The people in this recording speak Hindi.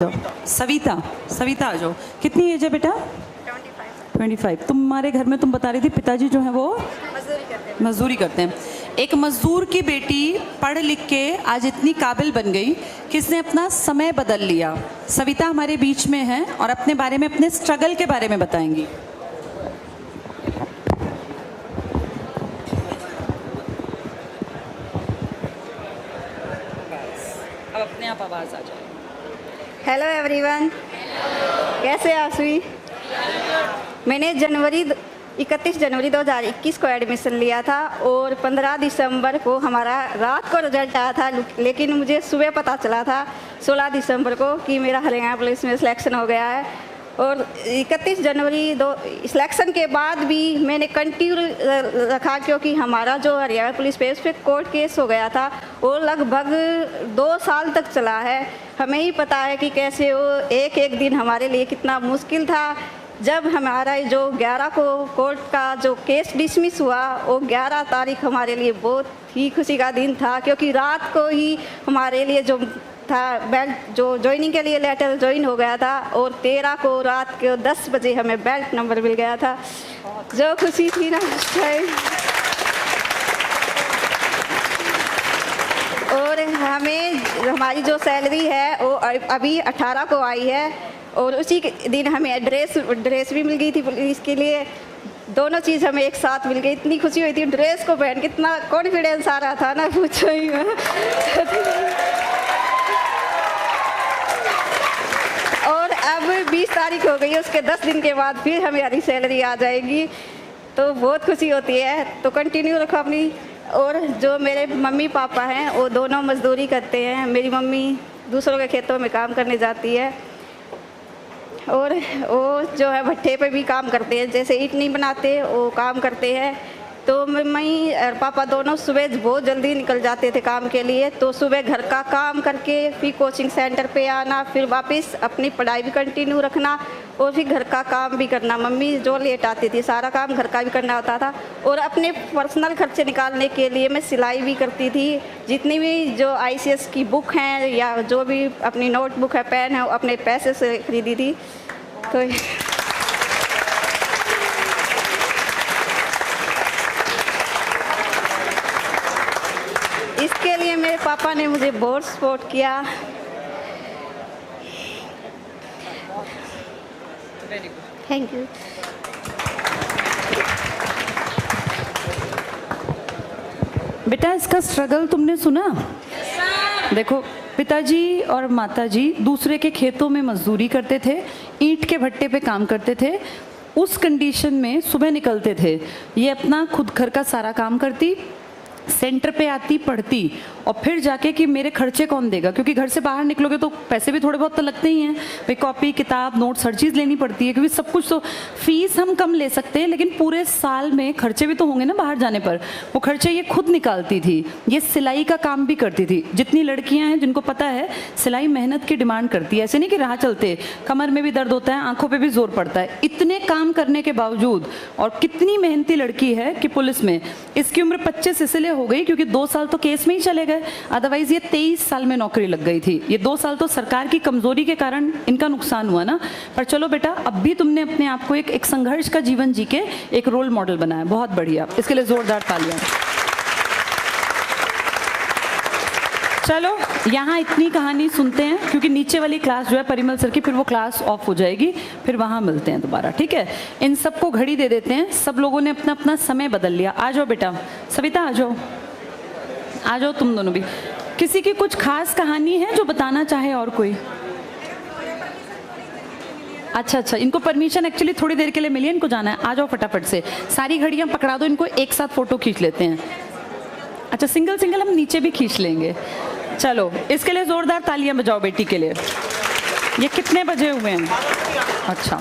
सविता सविता आ जाओ। कितनी एज है बेटा? 25। तुम्हारे घर में तुम बता रही थी पिताजी जो है वो मजदूरी करते हैं। एक मजदूर की बेटी पढ़ लिख के आज इतनी काबिल बन गई कि इसने अपना समय बदल लिया। सविता हमारे बीच में है और अपने बारे में, अपने स्ट्रगल के बारे में बताएंगी। अब अपने आप आवाज़ आ जाए। हेलो एवरीवन, कैसे आसुई? मैंने 31 जनवरी 2021 को एडमिशन लिया था और 15 दिसंबर को हमारा रात को रिजल्ट आया था, लेकिन मुझे सुबह पता चला था 16 दिसंबर को कि मेरा हरियाणा पुलिस में सिलेक्शन हो गया है। और 31 जनवरी सिलेक्शन के बाद भी मैंने कंटिन्यू रखा, क्योंकि हमारा जो हरियाणा पुलिस पे उस पर कोर्ट केस हो गया था वो लगभग 2 साल तक चला है। हमें ही पता है कि कैसे वो एक एक दिन हमारे लिए कितना मुश्किल था। जब हमारा जो 11 को कोर्ट का जो केस डिसमिस हुआ, वो 11 तारीख हमारे लिए बहुत ही खुशी का दिन था, क्योंकि रात को ही हमारे लिए जो था बेल्ट जो ज्वाइनिंग के लिए लेटर ज्वाइन हो गया था और 13 को रात के 10 बजे हमें बेल्ट नंबर मिल गया था। जो खुशी थी ना उस टाइम। और हमें हमारी जो सैलरी है वो अभी 18 को आई है और उसी दिन हमें ड्रेस भी मिल गई थी पुलिस के लिए। दोनों चीज़ हमें एक साथ मिल गई, इतनी खुशी हुई थी। ड्रेस को पहन के इतना कॉन्फिडेंस आ रहा था ना, पूछो ही और अब 20 तारीख हो गई है, उसके 10 दिन के बाद फिर हमें हरी सैलरी आ जाएगी, तो बहुत खुशी होती है। तो कंटिन्यू रखो अपनी। और जो मेरे मम्मी पापा हैं वो दोनों मजदूरी करते हैं। मेरी मम्मी दूसरों के खेतों में काम करने जाती है और वो जो है भट्ठे पे भी काम करते हैं, जैसे ईंट नहीं बनाते वो काम करते हैं। तो मम्मी और पापा दोनों सुबह बहुत जल्दी निकल जाते थे काम के लिए। तो सुबह घर का काम करके फिर कोचिंग सेंटर पे आना, फिर वापस अपनी पढ़ाई भी कंटिन्यू रखना और फिर घर का काम भी करना। मम्मी जो लेट आती थी सारा काम घर का भी करना होता था। और अपने पर्सनल खर्चे निकालने के लिए मैं सिलाई भी करती थी। जितनी भी जो ICS की बुक हैं या जो भी अपनी नोटबुक है, पेन है, अपने पैसे से खरीदी थी। तो इसके लिए मेरे पापा ने मुझे बहुत सपोर्ट किया। Thank you. बेटा इसका स्ट्रगल तुमने सुना? देखो, पिताजी और माताजी दूसरे के खेतों में मजदूरी करते थे, ईंट के भट्टे पे काम करते थे। उस कंडीशन में सुबह निकलते थे, ये अपना खुद घर का सारा काम करती, सेंटर पे आती, पढ़ती और फिर जाके कि मेरे खर्चे कौन देगा, क्योंकि घर से बाहर निकलोगे तो पैसे भी थोड़े बहुत तो लगते ही हैं भाई। कॉपी किताब नोट्स हर चीज़ लेनी पड़ती है, क्योंकि सब कुछ तो फीस हम कम ले सकते हैं लेकिन पूरे साल में खर्चे भी तो होंगे ना बाहर जाने पर। वो खर्चे ये खुद निकालती थी। ये सिलाई का काम भी करती थी। जितनी लड़कियाँ हैं जिनको पता है सिलाई मेहनत की डिमांड करती है, ऐसे नहीं कि राह चलते कमर में भी दर्द होता है, आंखों पर भी जोर पड़ता है। इतने काम करने के बावजूद, और कितनी मेहनती लड़की है कि पुलिस में इसकी उम्र 25 इसलिए हो गई क्योंकि 2 साल तो केस में ही चले गए, अदरवाइज ये 23 साल में नौकरी लग गई थी। ये 2 साल तो सरकार की कमजोरी के कारण इनका नुकसान हुआ ना। पर चलो बेटा, अब भी तुमने अपने आप को एक संघर्ष का जीवन जी के एक रोल मॉडल बनाया, बहुत बढ़िया। इसके लिए जोरदार तालियां। चलो यहाँ इतनी कहानी सुनते हैं, क्योंकि नीचे वाली क्लास जो है परिमल सर की, फिर वो क्लास ऑफ हो जाएगी, फिर वहाँ मिलते हैं दोबारा, ठीक है? इन सबको घड़ी दे देते हैं। सब लोगों ने अपना अपना समय बदल लिया। आ जाओ बेटा, सविता आ जाओ, आ जाओ तुम दोनों भी। किसी की कुछ खास कहानी है जो बताना चाहे? और कोई? अच्छा, इनको परमिशन एक्चुअली थोड़ी देर के लिए मिली है, इनको जाना है। आ जाओ फटाफट से, सारी घड़ियाँ पकड़ा दो इनको, एक साथ फोटो खींच लेते हैं। अच्छा, सिंगल हम नीचे भी खींच लेंगे। चलो इसके लिए जोरदार तालियां बजाओ बेटी के लिए। ये कितने बजे हुए हैं? अच्छा।